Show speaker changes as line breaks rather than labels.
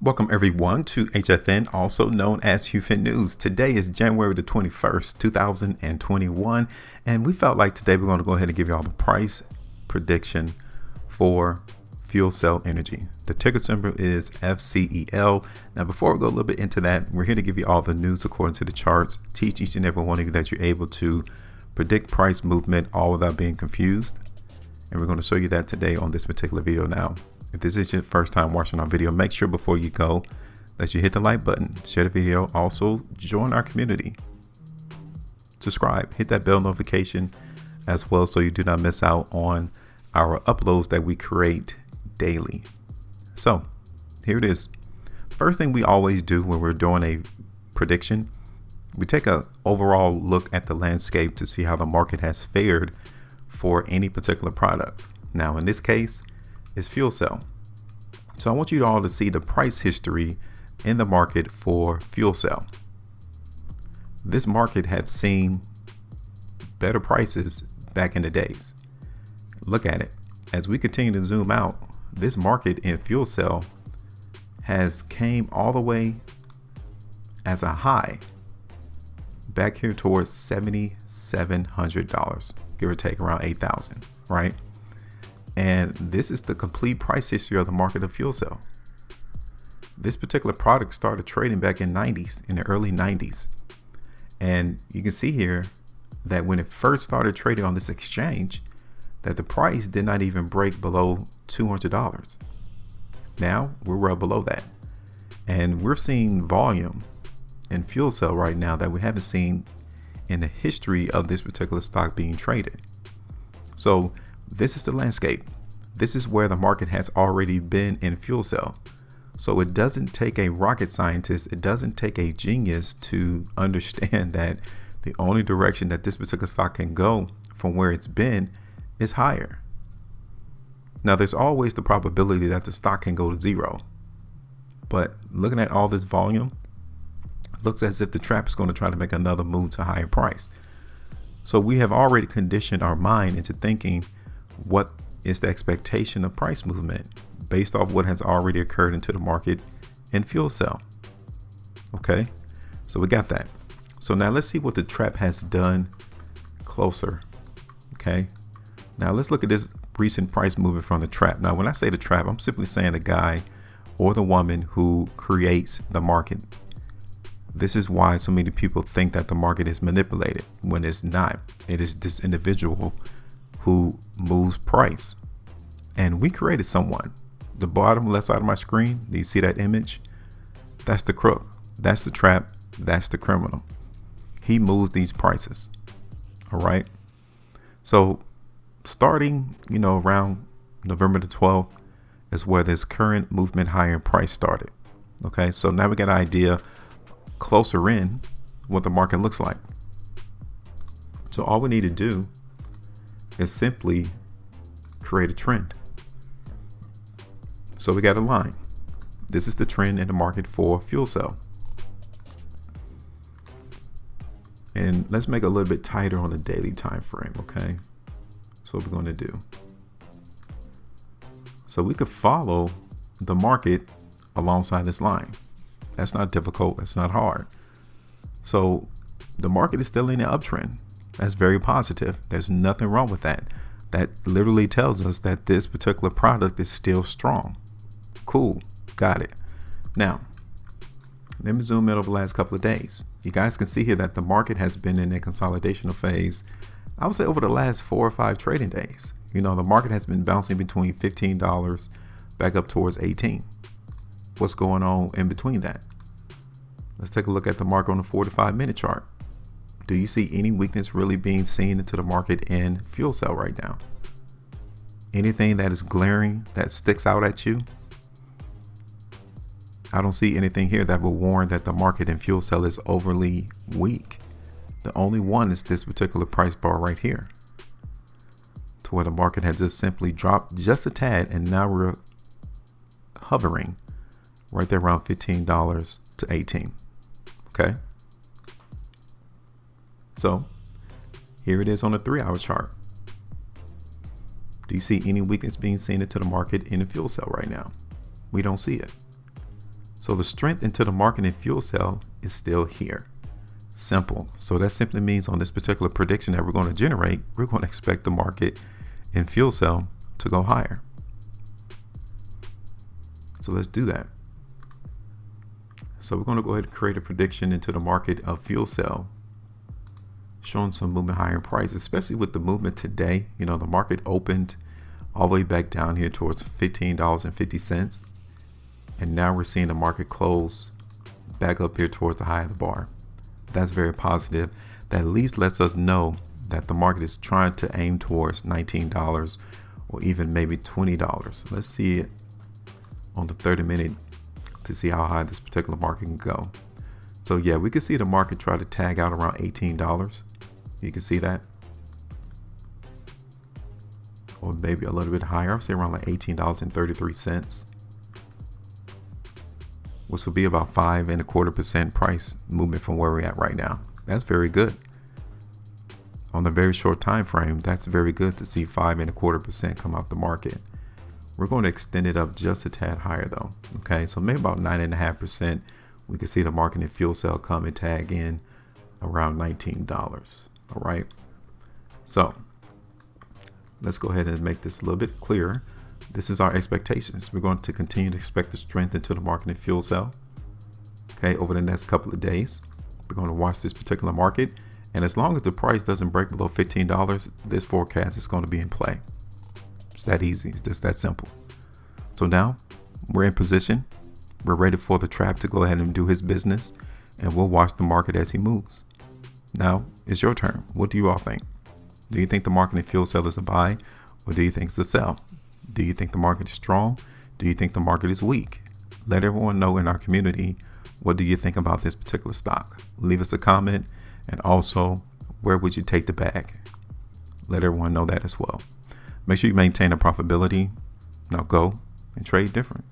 Welcome everyone to HueFin, also known as HueFin News. Today is January the 21st, 2021, and we felt like today we're going to go ahead and give you all the price prediction for Fuelcell Energy. The ticker symbol is FCEL. Now, before we go a little bit into that, we're here to give you all the news according to the charts, teach each and every one of you that you're able to predict price movement all without being confused. And we're going to show you that today on this particular video. Now, if this is your first time watching our video, make sure before you go that you hit the like button, share the video, also join our community, subscribe, hit that bell notification as well so you do not miss out on our uploads that we create daily. So here it is. First thing we always do when we're doing a prediction, we take an overall look at the landscape to see how the market has fared for any particular product. Now in this case, is Fuelcell. So I want you all to see the price history in the market for Fuelcell. This market has seen better prices back in the days. Look at it. As we continue to zoom out, this market in Fuelcell has came all the way as a high back here towards $7,700, give or take around 8,000, right? And this is the complete price history of the market of Fuelcell. This particular product started trading back in the early 90s. And you can see here that when it first started trading on this exchange, that the price did not even break below $200. Now we're well below that. And we're seeing volume in Fuelcell right now that we haven't seen in the history of this particular stock being traded. So this is the landscape. This is where the market has already been in Fuelcell. So it doesn't take a rocket scientist, it doesn't take a genius to understand that the only direction that this particular stock can go from where it's been is higher. Now there's always the probability that the stock can go to zero. But looking at all this volume, looks as if the trap is going to try to make another move to higher price. So we have already conditioned our mind into thinking what is the expectation of price movement based off what has already occurred into the market in Fuelcell. Okay, so we got that. So now let's see what the trap has done closer. Okay, now let's look at this recent price movement from the trap. Now when I say the trap, I'm simply saying the guy or the woman who creates the market. This is why so many people think that the market is manipulated when it's not. It is this individual who moves price. And we created someone. The bottom left side of my screen, do you see that image? That's the crook. That's the trap. That's the criminal. He moves these prices. All right. So starting, around November the 12th is where this current movement higher in price started. Okay. So now we got an idea closer in what the market looks like. So all we need to do is simply create a trend. So we got a line. This is the trend in the market for Fuelcell. And let's make it a little bit tighter on the daily time frame. Okay, so what we're going to do. So we could follow the market alongside this line. That's not difficult. It's not hard. So the market is still in the uptrend. That's very positive. There's nothing wrong with that. That literally tells us that this particular product is still strong. Cool. Got it. Now, let me zoom in over the last couple of days. You guys can see here that the market has been in a consolidational phase, I would say over the last 4 or 5 trading days. The market has been bouncing between $15 back up towards 18. What's going on in between that? Let's take a look at the market on the 4 to 5 minute chart. Do you see any weakness really being seen into the market in Fuelcell right now? Anything that is glaring, that sticks out at you? I don't see anything here that will warn that the market in Fuelcell is overly weak. The only one is this particular price bar right here, to where the market has just simply dropped just a tad, and now we're hovering right there around $15 to 18. Okay. So here it is on the 3-hour chart. Do you see any weakness being seen into the market in the Fuelcell right now? We don't see it. So the strength into the market in Fuelcell is still here. Simple. So that simply means on this particular prediction that we're going to generate, we're going to expect the market in Fuelcell to go higher. So let's do that. So we're going to go ahead and create a prediction into the market of Fuelcell, showing some movement higher in price, especially with the movement today. You know, the market opened all the way back down here towards $15.50. And now we're seeing the market close back up here towards the high of the bar. That's very positive. That at least lets us know that the market is trying to aim towards $19 or even maybe $20. Let's see it on the 30-minute to see how high this particular market can go. So yeah, we can see the market try to tag out around $18. You can see that. Or maybe a little bit higher. I'll say around like $18.33. Which would be about 5.25% price movement from where we're at right now. That's very good. On the very short time frame, that's very good to see 5.25% come off the market. We're going to extend it up just a tad higher though. Okay, so maybe about 9.5%. We can see the market in Fuelcell come and tag in around $19. All right. So let's go ahead and make this a little bit clearer. This is our expectations. We're going to continue to expect the strength into the market in Fuelcell. Okay, over the next couple of days, we're going to watch this particular market. And as long as the price doesn't break below $15, this forecast is going to be in play. It's that easy. It's just that simple. So now we're in position. We're ready for the trap to go ahead and do his business. And we'll watch the market as he moves. Now it's your turn. What do you all think? Do you think the market in Fuelcell is a buy, or do you think it's a sell? Do you think the market is strong? Do you think the market is weak? Let everyone know in our community, what do you think about this particular stock? Leave us a comment, and also, where would you take the bag? Let everyone know that as well. Make sure you maintain a profitability. Now go and trade different.